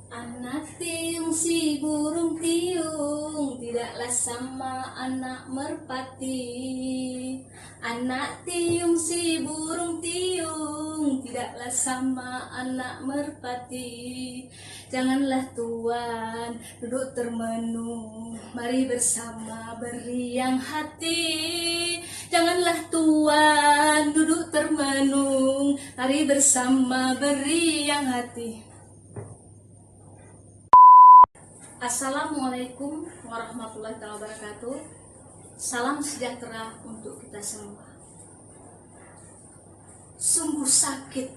Anak tiung si burung tiung tidaklah sama anak merpati. Anak tiung si burung tiung tidaklah sama anak merpati. Janganlah tuan duduk termenung, mari bersama beriang hati. Janganlah tuan duduk termenung, mari bersama beriang hati. Assalamualaikum warahmatullahi wabarakatuh. Salam sejahtera untuk kita semua. Sungguh sakit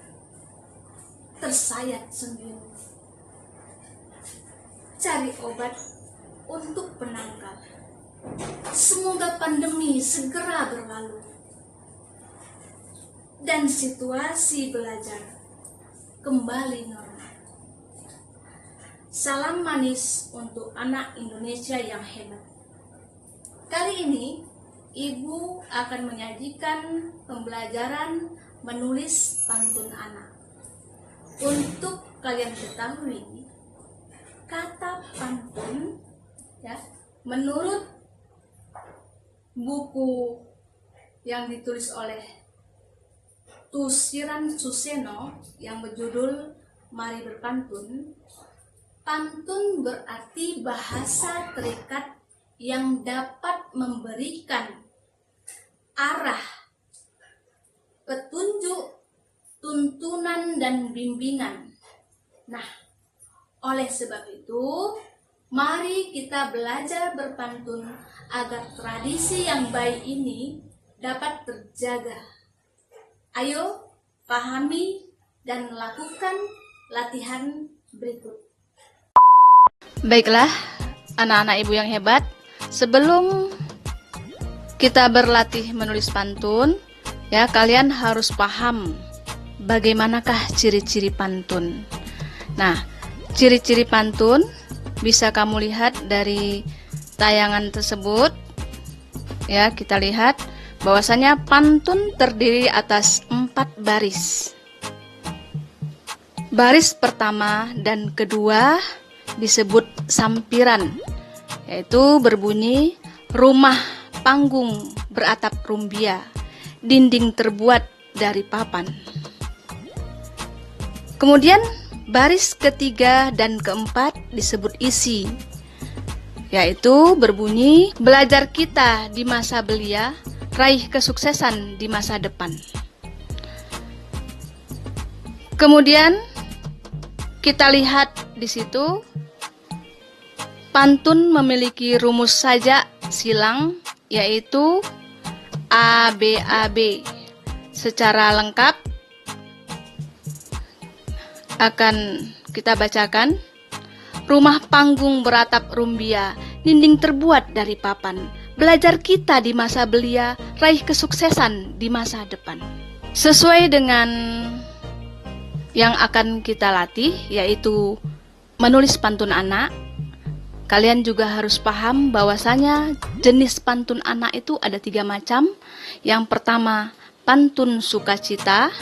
tersayat sembilu, cari obat untuk penangkal. Semoga pandemi segera berlalu dan situasi belajar kembali normal. Salam manis untuk anak Indonesia yang hebat. Kali ini, Ibu akan menyajikan pembelajaran menulis pantun anak. Untuk kalian ketahui, kata pantun, ya, menurut buku yang ditulis oleh Tusiran Suseno yang berjudul Mari Berpantun, pantun berarti bahasa terikat yang dapat memberikan arah, petunjuk, tuntunan, dan bimbingan. Nah, oleh sebab itu, mari kita belajar berpantun agar tradisi yang baik ini dapat terjaga. Ayo, pahami dan lakukan latihan berikut. Baiklah, anak-anak ibu yang hebat, sebelum kita berlatih menulis pantun, ya, kalian harus paham bagaimanakah ciri-ciri pantun. Nah, ciri-ciri pantun bisa kamu lihat dari tayangan tersebut. Ya, kita lihat bahwasanya pantun terdiri atas 4 baris. Baris pertama dan kedua disebut sampiran, yaitu berbunyi rumah panggung beratap rumbia, dinding terbuat dari papan. Kemudian baris ketiga dan keempat disebut isi, yaitu berbunyi belajar kita di masa belia, raih kesuksesan di masa depan. Kemudian kita lihat di situ pantun memiliki rumus sajak silang, yaitu ABAB. Secara lengkap akan kita bacakan. Rumah panggung beratap rumbia, dinding terbuat dari papan. Belajar kita di masa belia, raih kesuksesan di masa depan. Sesuai dengan yang akan kita latih, yaitu menulis pantun anak, kalian juga harus paham bahwasanya jenis pantun anak itu ada 3 macam. Yang pertama, pantun sukacita.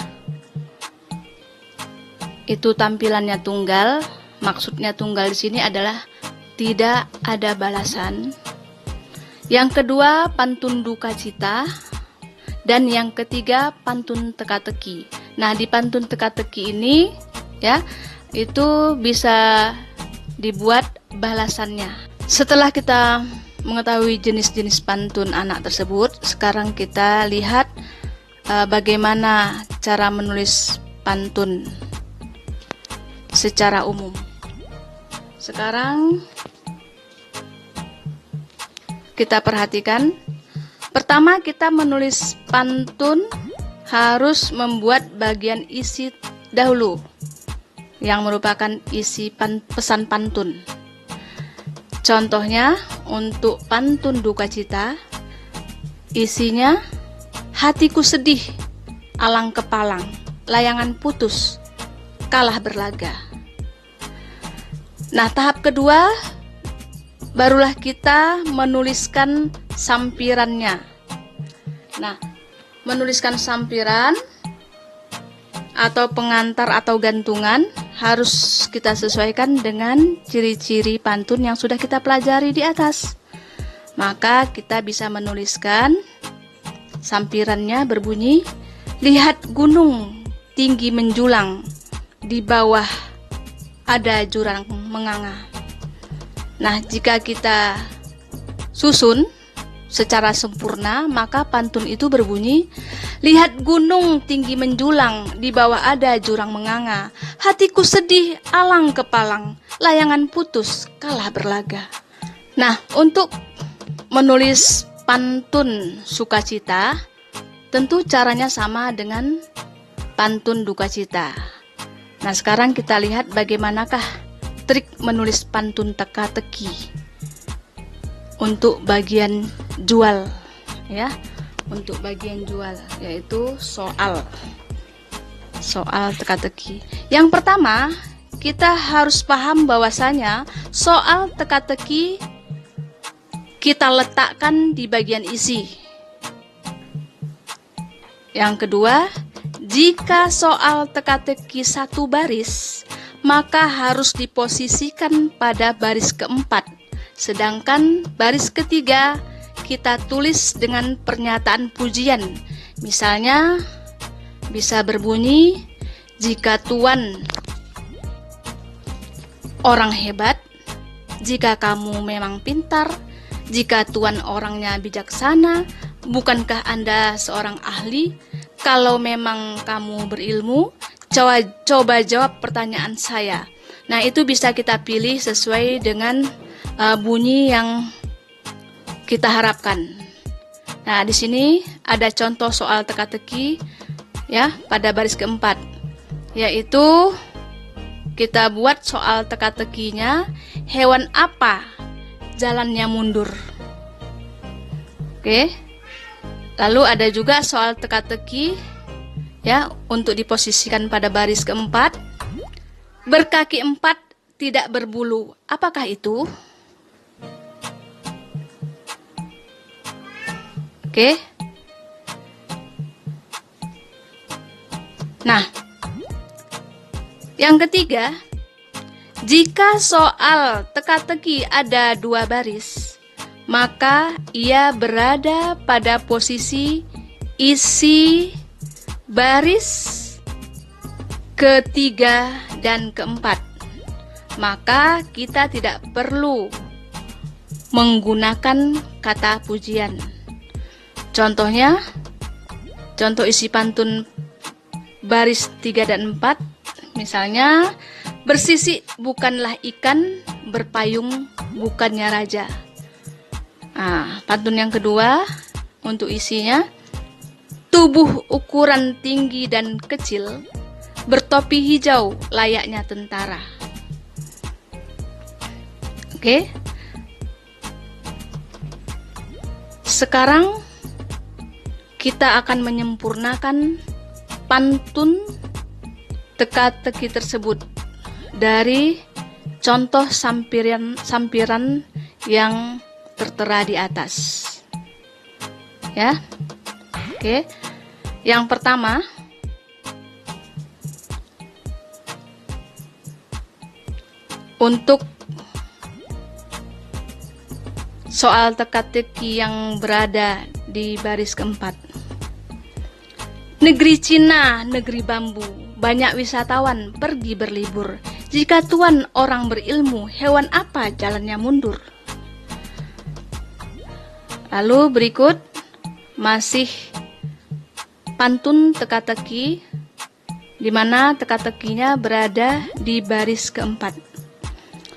Itu tampilannya tunggal. Maksudnya tunggal di sini adalah tidak ada balasan. Yang kedua, pantun duka cita. Dan yang ketiga, pantun teka-teki. Nah, di pantun teka-teki ini, ya, itu bisa dibuat balasannya. Setelah kita mengetahui jenis-jenis pantun anak tersebut, sekarang kita lihat bagaimana cara menulis pantun secara umum. Sekarang kita perhatikan. Pertama, kita menulis pantun harus membuat bagian isi dahulu, yang merupakan isi pesan pantun. Contohnya, untuk pantun duka cita, isinya hatiku sedih, alang kepalang, layangan putus, kalah berlaga. Nah, tahap kedua, barulah kita menuliskan sampirannya. Nah, menuliskan sampiran atau pengantar atau gantungan harus kita sesuaikan dengan ciri-ciri pantun yang sudah kita pelajari di atas. Maka kita bisa menuliskan sampirannya berbunyi, lihat gunung tinggi menjulang, di bawah ada jurang menganga. Nah, jika kita susun secara sempurna, maka pantun itu berbunyi, lihat gunung tinggi menjulang, di bawah ada jurang menganga. Hatiku sedih, alang kepalang, layangan putus, kalah berlaga. Nah, untuk menulis pantun sukacita, tentu caranya sama dengan pantun dukacita. Nah, sekarang kita lihat bagaimanakah trik menulis pantun teka-teki untuk bagian jual, ya. Untuk bagian jual, yaitu soal teka-teki. Yang pertama, kita harus paham bahwasanya soal teka-teki kita letakkan di bagian isi. Yang kedua, jika soal teka-teki satu baris, maka harus diposisikan pada baris keempat. Sedangkan baris ketiga kita tulis dengan pernyataan pujian. Misalnya bisa berbunyi, jika Tuan orang hebat, jika kamu memang pintar, jika Tuan orangnya bijaksana, bukankah Anda seorang ahli? Kalau memang kamu berilmu, coba jawab pertanyaan saya. Nah, itu bisa kita pilih sesuai dengan bunyi yang kita harapkan. Nah, di sini ada contoh soal teka-teki, ya, pada baris keempat, yaitu kita buat soal teka-tekinya, hewan apa jalannya mundur. Oke. Lalu ada juga soal teka-teki, ya, untuk diposisikan pada baris keempat, berkaki empat tidak berbulu. Apakah itu? Oke. Nah, yang ketiga, jika soal teka-teki ada dua baris, maka ia berada pada posisi isi baris ketiga dan keempat. Maka kita tidak perlu menggunakan kata pujian. Contohnya, contoh isi pantun baris 3 dan 4, misalnya, bersisik bukanlah ikan, berpayung bukannya raja. Nah, pantun yang kedua untuk isinya, tubuh ukuran tinggi dan kecil, bertopi hijau layaknya tentara. Oke. Sekarang kita akan menyempurnakan pantun teka-teki tersebut dari contoh sampiran yang tertera di atas. Ya. Oke. Yang pertama, untuk soal teka-teki yang berada di baris keempat. Negeri Cina, negeri bambu, banyak wisatawan pergi berlibur. Jika Tuan orang berilmu, hewan apa jalannya mundur? Lalu berikut masih pantun teka-teki, di mana teka-tekinya berada di baris keempat.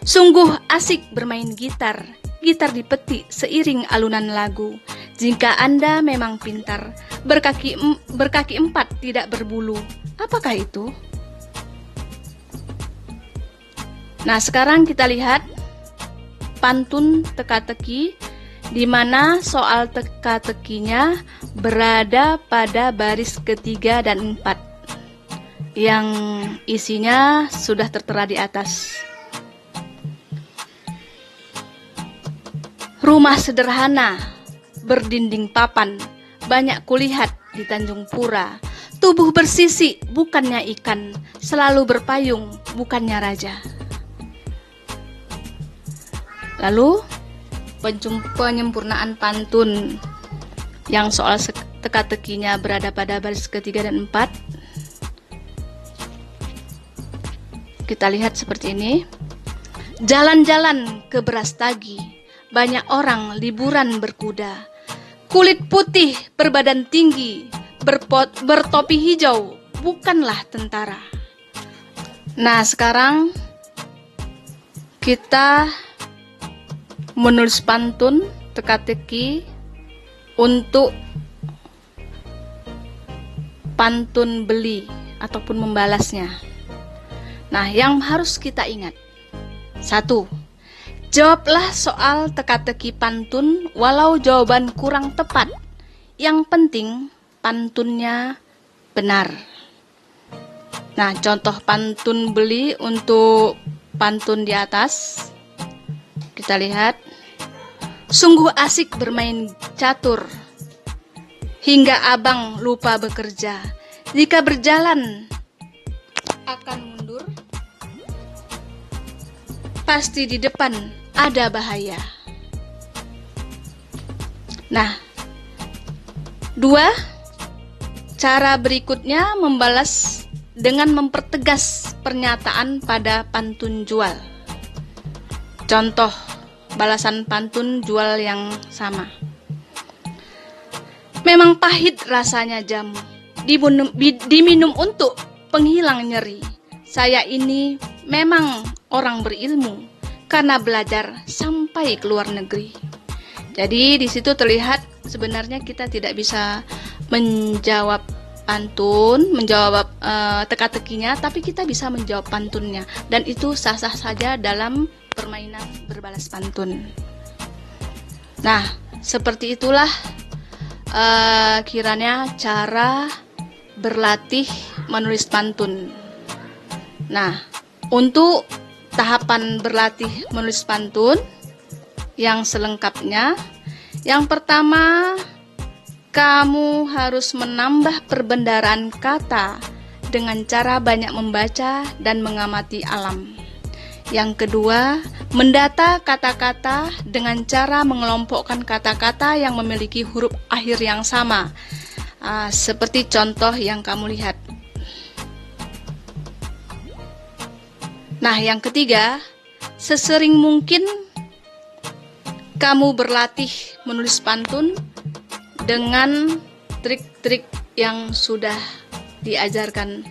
Sungguh asik bermain gitar, gitar dipetik seiring alunan lagu. Jika Anda memang pintar, berkaki empat tidak berbulu. Apakah itu? Nah, sekarang kita lihat pantun teka-teki, di mana soal teka-tekinya berada pada baris ketiga dan 4, yang isinya sudah tertera di atas. Rumah sederhana, berdinding papan, banyak kulihat di Tanjung Pura. tubuh bersisi, bukannya ikan, selalu berpayung, bukannya raja. Lalu penyempurnaan pantun yang soal teka-tekinya berada pada baris ketiga dan 4. Kita lihat seperti ini. Jalan-jalan ke Brastagi, banyak orang liburan berkuda. Kulit putih berbadan tinggi, bertopi hijau, bukanlah tentara. Nah, sekarang kita menulis pantun teka-teki untuk pantun beli ataupun membalasnya. Nah, yang harus kita ingat. 1. Jawablah soal teka-teki pantun walau jawaban kurang tepat. Yang penting pantunnya benar. Nah, contoh pantun beli untuk pantun di atas. Kita lihat. Sungguh asik bermain catur, hingga abang lupa bekerja. Jika berjalan akan mundur, pasti di depan ada bahaya. Nah, 2. Cara berikutnya membalas dengan mempertegas pernyataan pada pantun jual. Contoh balasan pantun jual yang sama. Memang pahit rasanya jamu, diminum untuk penghilang nyeri. Saya ini memang orang berilmu karena belajar sampai ke luar negeri. Jadi di situ terlihat sebenarnya kita tidak bisa menjawab pantun, menjawab teka-tekinya, tapi kita bisa menjawab pantunnya, dan itu sah-sah saja dalam permainan berbalas pantun. Nah, seperti itulah kiranya cara berlatih menulis pantun. Nah, untuk tahapan berlatih menulis pantun yang selengkapnya, yang pertama, kamu harus menambah perbendaharaan kata dengan cara banyak membaca dan mengamati alam. Yang kedua, mendata kata-kata dengan cara mengelompokkan kata-kata yang memiliki huruf akhir yang sama. Seperti contoh yang kamu lihat. Nah, yang ketiga, sesering mungkin kamu berlatih menulis pantun dengan trik-trik yang sudah diajarkan